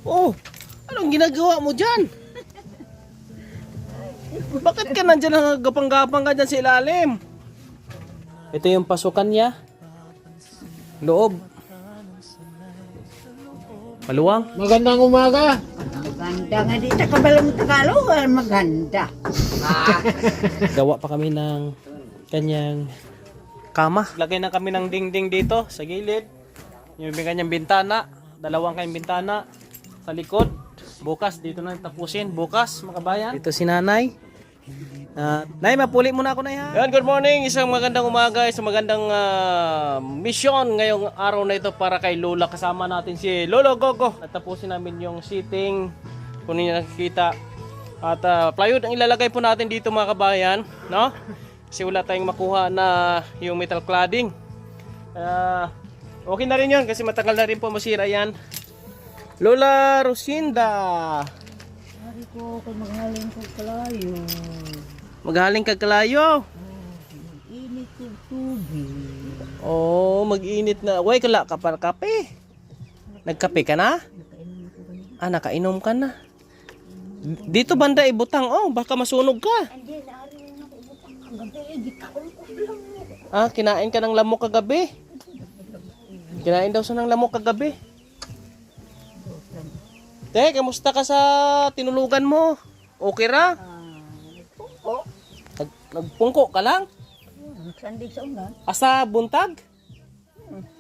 Oh, anong ginagawa mo dyan? Bakit ka nandyan gapang-gapang ka dyan sa ilalim? Ito yung pasukan niya. Loob. Maluwang. Magandang umaga. Maganda nga dito kabalang Tagalog, maganda. Gawa pa kami ng kanyang kama. Lagay na kami ng dingding dito sa gilid. Yung kanyang bintana. Dalawang kayong bintana sa likod. Bukas dito na tapusin. Bukas mga kabayan. Dito si nanay. Nay, mapuli muna ako na yan. Yan, good morning. Isang magandang umaga, isang magandang mission ngayong araw na ito para kay Lola. Kasama natin si Lolo Gogo. At tapusin namin yung seating. Kung ninyo nakikita. At plywood ang ilalagay po natin dito mga kabayan. No? Kasi wala tayong makuha na yung metal cladding. Okay na rin yun kasi matagal na rin po masira yan. Lola Rosinda. Ari ko, kung maghaling ko kalayo. Maghaling ka kalayo. Init yung tubig. Oh, mag-init na. Uy, kala ka para kape. Nagkape ka na? Nakainom ka na. Dito banda ibutang. Oh, baka masunog ka. Hindi, naari na ako ibutang kagabi. Gitaon ko lang mo. Kinain ka ng lamok kagabi. Kinain daw siya ng lamok kagabi. Kamusta ka sa tinulugan mo? Okay ra? Nagpungko. Nagpungko ka lang? Sandig sa unan. Asa buntag?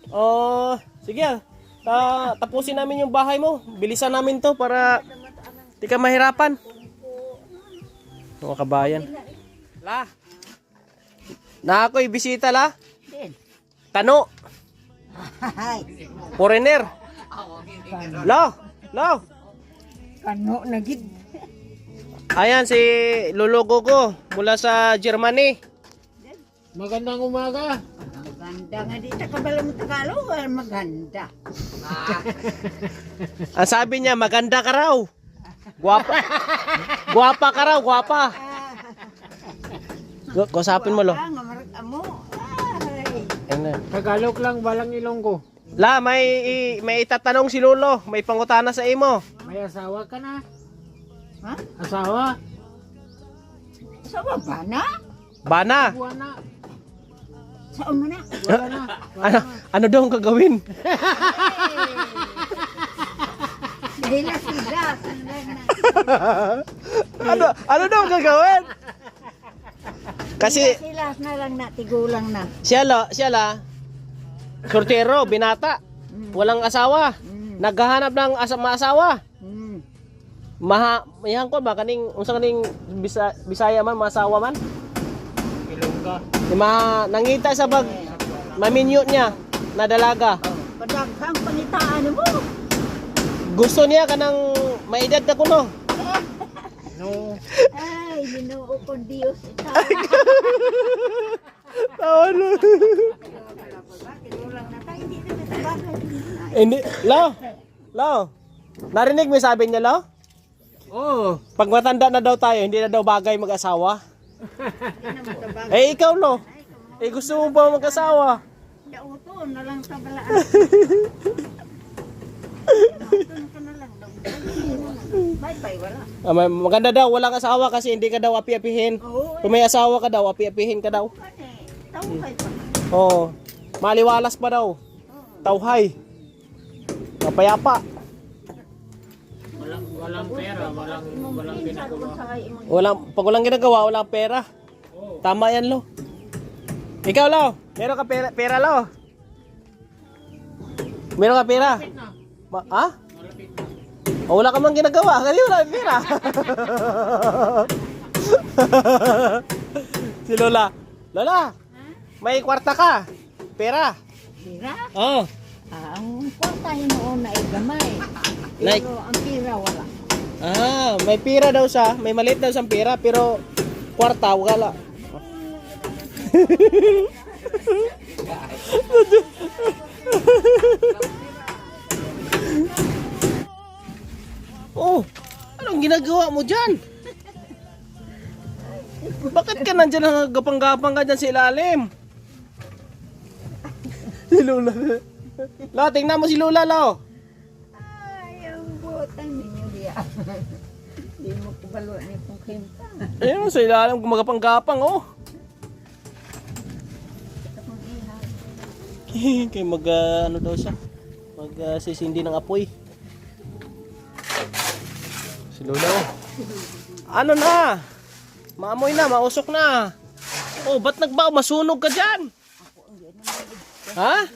Oh, sige. Tapusin namin yung bahay mo. Bilisan namin to para di ka mahirapan. Mga kabayan. La. Na ako'y bisita la. Din. Tano. Hay. Foreigner. Lo. Kano na gid. Ayan si Lolo Gogo mula sa Germany. Magandang umaga. Maganda nga dito kabalang Tagalog, maganda. Ang sabi niya maganda ka raw. Guwapa. Guwapa ka raw, guwapa. Kusapin mo lo. Nga marat amo. Ay. Tagalog lang, walang Ilonggo. La, may itatanong si Lolo, may pangutana sa imo. May asawa ka na? Ha? Asawa? Sa baba na? Bana. Buwan na. Saan mo na? Wala na. Ano daw ang gagawin? Dahil sila. ano daw ang gagawin? Kasi Sila na lang na, tigulang na. siya la, sortero, binata, walang asawa, naghahanap ng maasawa. Yan ko ba kaning unsa kaning Bisaya man maasawa man? Ilongga. Nangita sa bag maminyo niya na dalaga. Padaghang pangitaan mo. Gusto niya kanang maedad na kuno. No. Ay, Ginoo kong Diyos. Ano? Tigulang na tayo, hindi na natabagay. Hindi, Lo. Narinig mo yung sabi niya, Lo? Oh. Pag matanda na daw tayo, hindi na daw bagay mag-asawa. Hindi na matabagay. Ikaw, Lo. Gusto mo ba mag-asawa? Dauto na lang sa balaan. Dauto ka na lang. Bye-bye, wala. Maganda daw, walang asawa kasi hindi ka daw api-apihin. Oo, Kung may asawa ka daw, api-apihin ka daw. tawag pa. Oo. Maliwalas pa daw. Tauhay. Mapayapa. Walang pera, walang ginagawa. Pag walang ginagawa, walang pera. Tama yan, Lo. Ikaw, Lo. Meron ka pera, Lo. Meron ka pera? Ha? Wala ka mang ginagawa. Kasi wala kang pera. Si Lola. Lola, may kwarta ka. Pera. Pira? Oo. Ang kwartahin noon na gamay. Like- Pero ang pira wala. May pera daw siya. May maliit daw siyang pera. Pero kwarta, wala. Oh, anong ginagawa mo dyan? Bakit ka nandyan gapang-gapang ka dyan sa ilalim? Si Lola. Lo, tingnan mo si Lola, Lo. Ay, ang buot Butan ninyo diya. Di mo kubalo ni kung kimpa. Ayun, sa ilalim gumagapang-gapang, oh. Kaya ano daw siya? Sisindi ng apoy. Si Lola, oh. Ano na? Maamoy na, mausok na. Oh, ba't masunog ka dyan? Ha?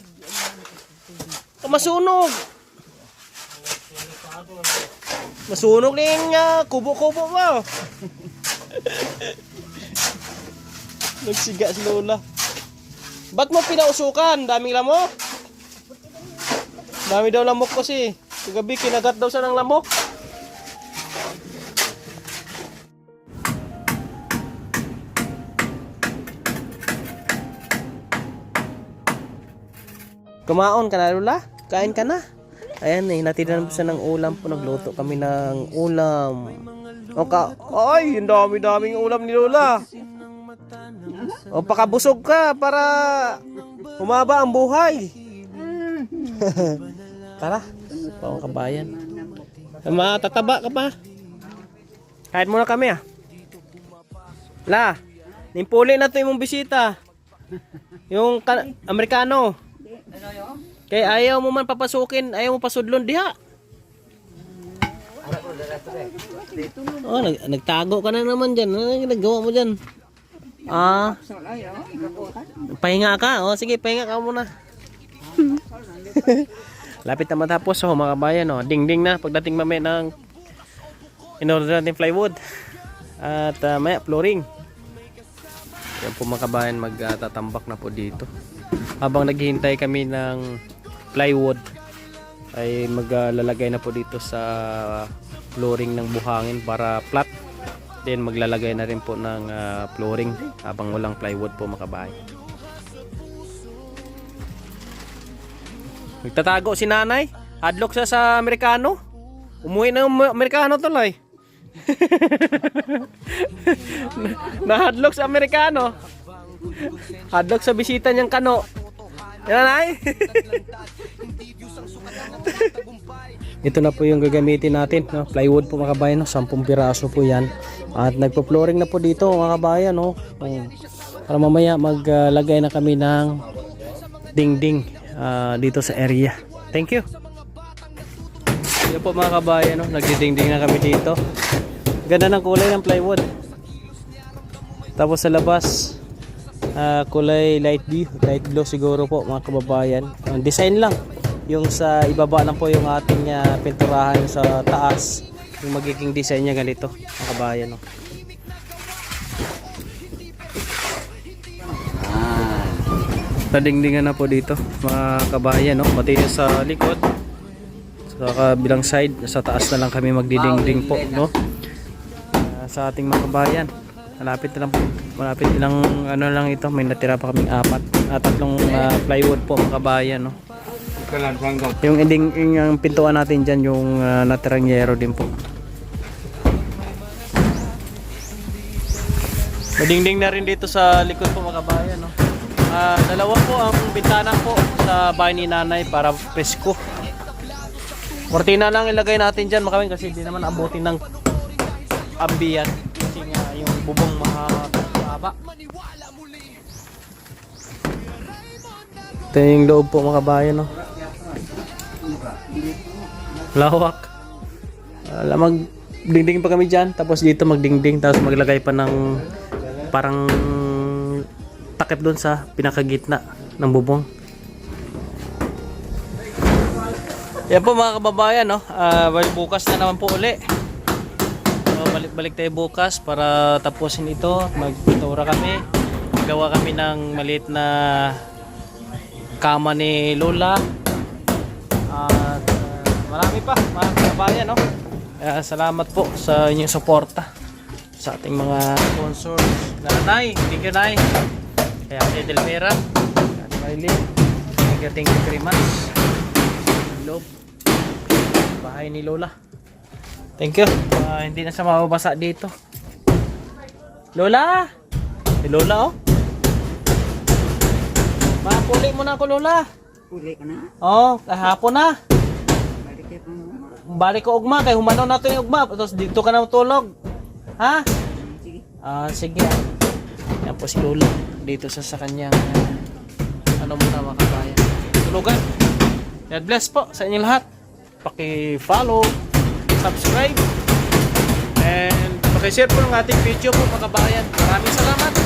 Masunog. Masunog na yung kubo-kubo mo. Nagsiga si Lola. Ba't mo pinausukan? Daming lamok? Dami daw lamok kasi. Kagabi kinagat daw siya ng lamok. Kumaon ka na, Lola? Kain ka na? Ayan eh, natinan siya ng ulam po. Nagluto kami ng ulam. Ay, ang dami-daming ulam ni Lola. O, pakabusog ka para humaba ang buhay. Tara, pawang kabayan. Matataba ka pa. Kain muna kami ah. La, nimpuli na to yung bisita. Yung Amerikano. Kaya ayaw mo man papasukin, ayaw mo pasudlon diha. Oh, nagtago ka na naman dyan. Ano yung nagawa mo dyan? Pahinga ka. Oh, sige, pahinga ka muna. Lapit na matapos, oh, mga kabayan. Oh. Ding-ding na pagdating mamaya ng in-order natin plywood. At maya, flooring. Yan po mga kabayan, magtatambak na po dito. Habang naghihintay kami ng plywood, ay maglalagay na po dito sa flooring ng buhangin para flat. Then maglalagay na rin po ng flooring habang walang plywood po mga kabayan. Nagtatago si nanay. Hadlock siya sa Amerikano. Umuwi na yung Amerikano tuloy. Nahadlock sa Amerikano. Hadlock sa bisita niyang kano. Yan nanay. Ito na po yung gagamitin natin, no? Plywood po mga kabayan, no? 10 piraso po yan. At nagpo-flooring na po dito mga kabayan, no? Para mamaya maglagay na kami ng dingding dito sa area. Thank you. Yan po mga kabayan, no? Nagdidingding na kami dito. Ganda ng kulay ng plywood. Tapos sa labas, kulay light blue siguro po mga kababayan. Ang design lang. Yung sa ibaba lang po yung ating pinturahan sa taas. Yung magiging design niya ganito mga kabayan. No? Nadingdingan na po dito mga kabayan. No? Pati sa likod. Sa kabilang side. Sa taas na lang kami magdidingding po. No? Sa ating mga kabayan. Malapit lang ano lang ito, may natira pa kaming 4 tatlong plywood po mga kabayan, no. Yung ending yung pintuan natin diyan yung natirang yero din po. Madingding na rin dito sa likod po mga kabayan, no. Dalawa po ang bintana po sa bahay ni nanay para presko. Kortina lang ilagay natin diyan mga kabayan kasi hindi naman abutin ng ambiyan. Yung bubong mahaba. Ito yung loob po mga kabayan, no? Lawak. Magdingding pa kami dyan. Tapos dito magdingding. Tapos maglagay pa ng parang takip doon sa pinakagitna ng bubong. Yan po mga kababayan, no? Bukas na naman po uli. Balik tayo bukas para tapusin ito. Magtura kami. Gawa kami ng maliit na kama ni Lola. At marami pa mga kabayan, no? Salamat po sa inyong suporta sa ating mga sponsors. Nanay, thank you Nay. Kaya si Delmira, Ate Marilyn, thank you very much. Loob bahay ni Lola. Thank you. Hindi na siya mababasa dito. Lola! Si Lola, oh. Mapuli mo na ako, Lola. Puli ka na? Oh, kahapon na. Balik mo. balik ko ugma kay humanaw nato yung ugma tapos dito ka na tulog. Ha? Sige. Yan po si Lolo dito sa kanyang ano mo na mga kabayan. Tulugan. God bless po sa inyo lahat. Paki-follow, subscribe, and paki-share po ng ating video po mga kabayan. Maraming salamat.